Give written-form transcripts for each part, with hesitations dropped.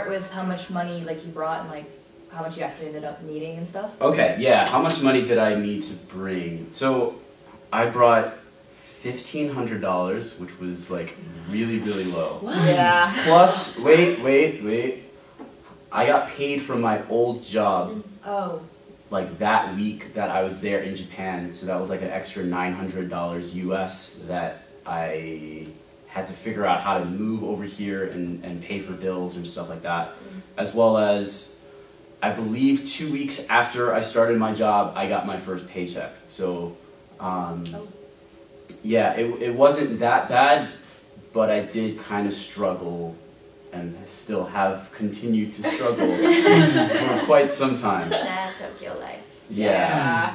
start with how much money like you brought and like how much you actually ended up needing and stuff? Okay, yeah. How much money did I need to bring? So I brought $1,500, which was like really, really low. What? Yeah. Plus, wait. I got paid from my old job Oh. like that week that I was there in Japan, so that was like an extra $900 US that I had to figure out how to move over here and pay for bills and stuff like that, as well as I believe 2 weeks after I started my job, I got my first paycheck. So, yeah, it wasn't that bad, but I did kind of struggle and still have continued to struggle for quite some time. Nah, Tokyo life. Yeah.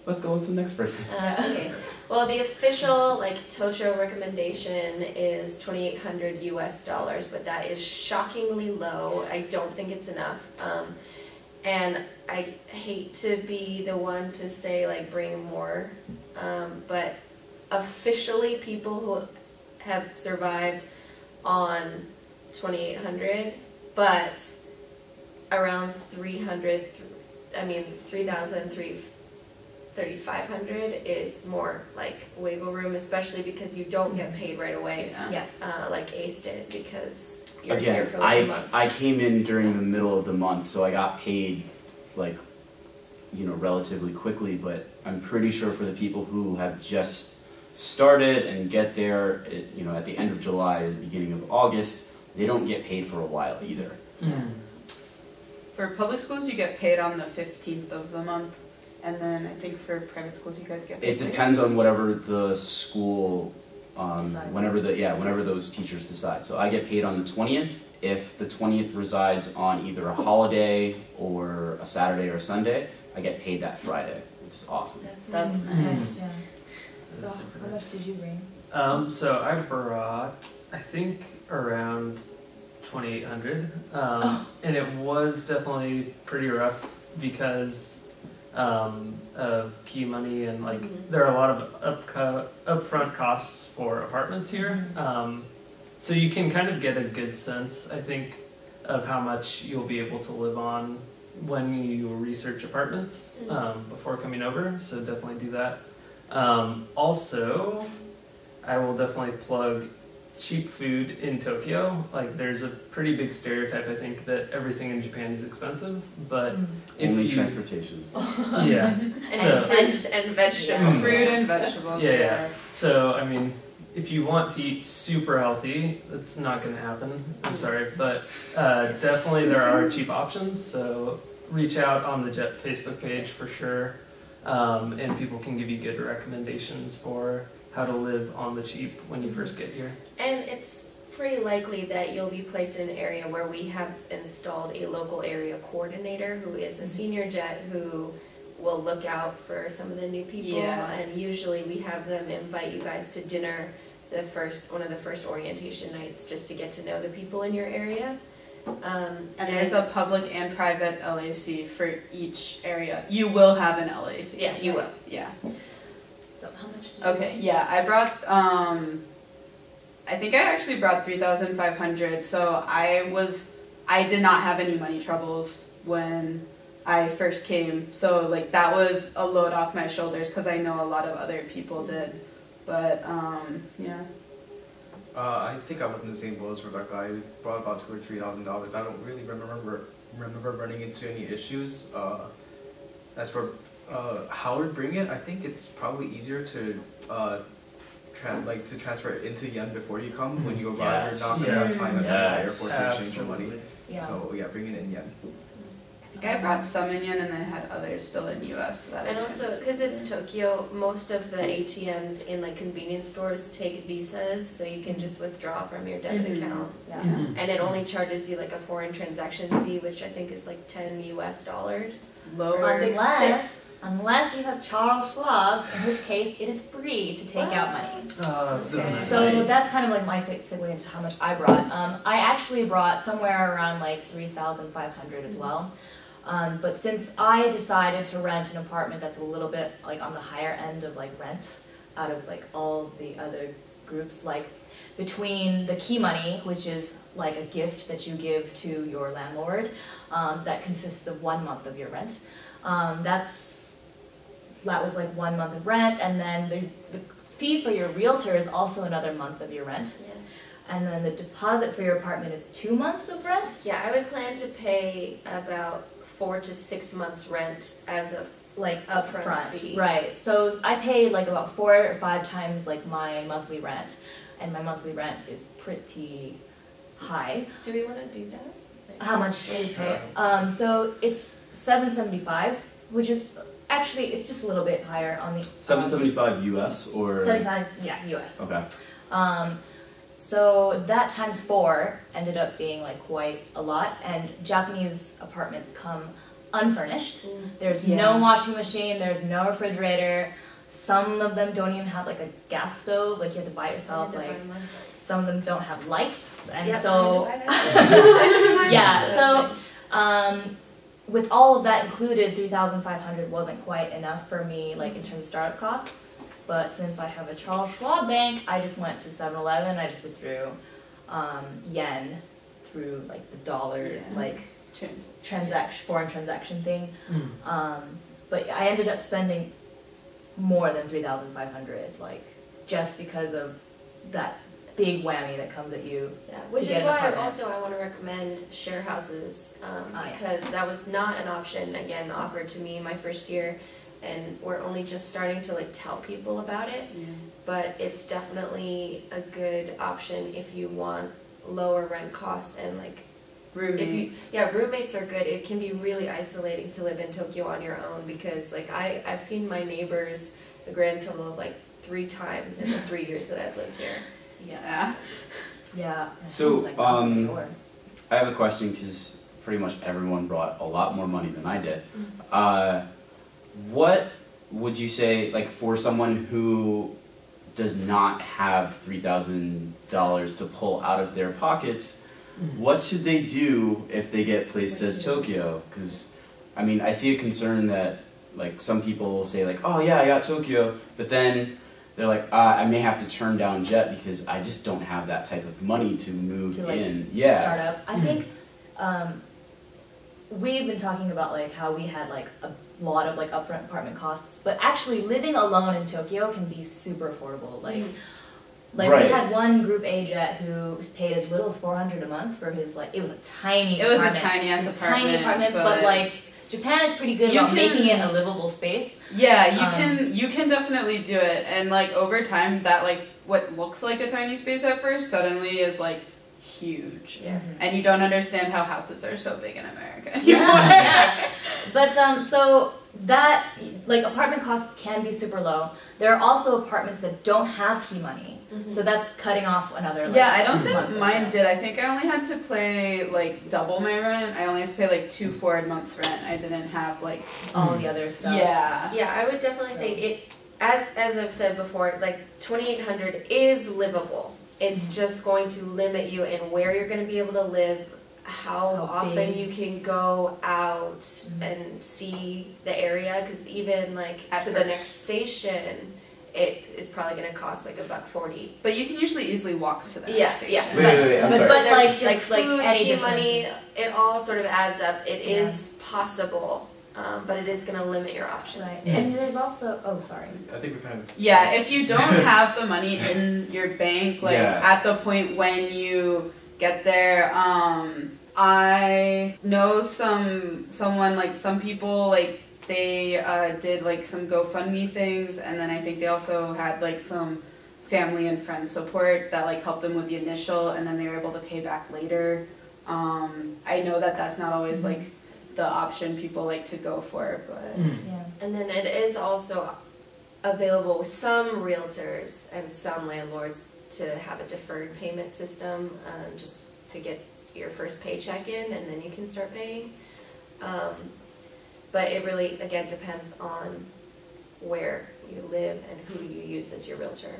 Let's go with the next person. Okay. Well, the official Tocho recommendation is $2,800 US, but that is shockingly low. I don't think it's enough. And I hate to be the one to say bring more, but officially people who have survived on 2,800, but around 3,500 is more wiggle room, especially because you don't get paid right away. Yeah. Yes. Like Ace did, because you're here for a month. I came in during the middle of the month, so I got paid relatively quickly, but I'm pretty sure for the people who have just started and get there, at the end of July or the beginning of August, they don't get paid for a while either. For public schools, you get paid on the 15th of the month. And then I think for private schools, you guys get paid. It depends on whatever the school, whenever those teachers decide. So I get paid on the 20th. If the 20th resides on either a holiday or a Saturday or a Sunday, I get paid that Friday, which is awesome. That's nice. Yeah. So how much did you bring? So I brought, I think, around 2,800, and it was definitely pretty rough because of key money and there are a lot of upfront costs for apartments here. So you can kind of get a good sense, I think, of how much you'll be able to live on when you research apartments before coming over. So definitely do that. Also, I will definitely plug cheap food in Tokyo. There's a pretty big stereotype, I think, that everything in Japan is expensive, but only transportation. Yeah. And vegetables. Fruit and vegetables. Yeah. So, I mean, if you want to eat super healthy, that's not going to happen. I'm sorry, but definitely there are cheap options. So reach out on the JET Facebook page for sure, and people can give you good recommendations for how to live on the cheap when you first get here. And it's pretty likely that you'll be placed in an area where we have installed a local area coordinator who is a senior JET who will look out for some of the new people. Yeah. And usually we have them invite you guys to dinner one of the first orientation nights, just to get to know the people in your area. And there's a public and private LAC for each area. You will have an LAC. Yeah, you will. Yeah. So how much did you Okay, yeah, I brought, I think I actually brought 3,500, so I did not have any money troubles when I first came, so that was a load off my shoulders because I know a lot of other people did, but yeah. I think I was in the same boat as Rebecca. I brought about $2,000 or $3,000. I don't really remember running into any issues. As for how to bring it, I think it's probably easier to transfer it into yen before you come. When you arrive, you're not going to have time at the airport to change your money. Yeah. So yeah, bring it in yen. I think I brought some in yen and I had others still in US. And also, because it's Tokyo, most of the ATMs in convenience stores take visas, so you can just withdraw from your debit account. Yeah. And it only charges you a foreign transaction fee, which I think is $10 US. Lower. Unless you have Charles Schwab, in which case it is free to take out money. Oh, that's so nice. So that's kind of my segue into how much I brought. I actually brought somewhere around 3,500 as well. But since I decided to rent an apartment that's a little bit on the higher end of rent, out of all the other groups, like between the key money, which is like a gift that you give to your landlord, that consists of 1 month of your rent. That was like 1 month of rent, and then the fee for your realtor is also another month of your rent. Yeah. And then the deposit for your apartment is 2 months of rent? Yeah, I would plan to pay about 4 to 6 months rent as a Like upfront upfront, fee. right? So I paid like about 4 or 5 times like my monthly rent, and my monthly rent is pretty high. Do we want to do that? How much do you pay? So it's $775, which is actually it's just a little bit higher on the $775 US or 75, yeah, US. Okay. So that times 4 ended up being like quite a lot, and Japanese apartments come unfurnished. There's Yeah. no washing machine, there's no refrigerator. Some of them don't even have like a gas stove, like you have to buy it yourself. Like some of them don't have lights, and so yeah. So with all of that included, $3,500 wasn't quite enough for me, like in terms of startup costs. But since I have a Charles Schwab bank, I just went to 7-Eleven. I just withdrew yen through like the dollar, Yeah. like Chins. foreign transaction thing. Mm. But I ended up spending more than $3,500, like just because of that big whammy that comes at you. Yeah, which to is get an why apartment. I want to recommend share houses yeah. because that was not an option again offered to me my first year, and we're only just starting to like tell people about it. Yeah. But it's definitely a good option if you want lower rent costs and like Roommates. roommates are good. It can be really isolating to live in Tokyo on your own because like I've seen my neighbors a grand total of like 3 times in the 3 years that I've lived here. Yeah. Yeah. So, Like, knock on the door. I have a question because pretty much everyone brought a lot more money than I did. What would you say, like, for someone who does not have $3,000 to pull out of their pockets, what should they do if they get placed as Tokyo? Because, I mean, I see a concern that, like, some people will say, like, oh yeah, I got Tokyo, but then they're like, I may have to turn down Jet because I just don't have that type of money to move To, like, in. Yeah. Startup. I think we've been talking about like how we had like a lot of like upfront apartment costs, but actually living alone in Tokyo can be super affordable. Like, like Right. we had one Group A Jet who paid as little as $400 a month for his like it was a tiny It was a apartment. tiny ass It was a tiny apartment, but but like Japan is pretty good You about making it can- a livable space. yeah, Um, you can definitely do it, and like over time, that like what looks like a tiny space at first suddenly is like huge, Yeah. and you don't understand how houses are so big in America anymore. Yeah. But so that like apartment costs can be super low. There are also apartments that don't have key money, so that's cutting off another. Like, Yeah, I don't month think of mine rent. did. I think I only had to pay like double my rent. I only had to pay like 2 forward months rent. I didn't have like all the other stuff. yeah. Yeah, I would definitely say it, as I've said before, like 2,800 is livable. It's just going to limit you in where you're going to be able to live, how How often big. you can go out and see the area, because even like At to the first. next station, it is probably going to cost like $1.40. But you can usually easily walk to the Yeah, next station. yeah. Wait, I'm But sorry. there's, Like, just, like like, food, any key money, distances. it all sort of adds up. It Yeah. is possible, but it is going to limit your options. Right. And there's also sorry. I think we kind of. Yeah, if you don't have the money in your bank, like Yeah. at the point when you get there, I know someone like some people like they did like some GoFundMe things, and then I think they also had like some family and friend support that like helped them with the initial, and then they were able to pay back later. I know that that's not always like the option people like to go for, but Yeah. And then it is also available with some realtors and some landlords to have a deferred payment system, just to get your first paycheck in and then you can start paying. But it really, again, depends on where you live and who you use as your realtor.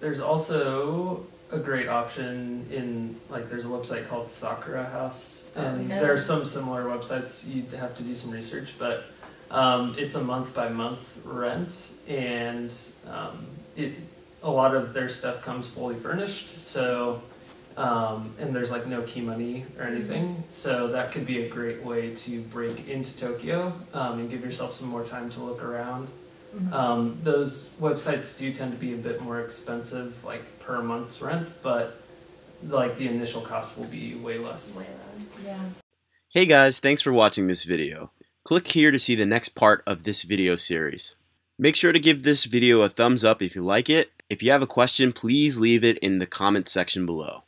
There's also a great option in, like, there's a website called Sakura House, and yeah. there are some similar websites. You'd have to do some research, but it's a month by month rent, and a lot of their stuff comes fully furnished, so and there's like no key money or anything, so that could be a great way to break into Tokyo and give yourself some more time to look around. Those websites do tend to be a bit more expensive, like per month's rent, but like the initial cost will be way less. Way low. Yeah. Hey guys, thanks for watching this video. Click here to see the next part of this video series. Make sure to give this video a thumbs up if you like it. If you have a question, please leave it in the comment section below.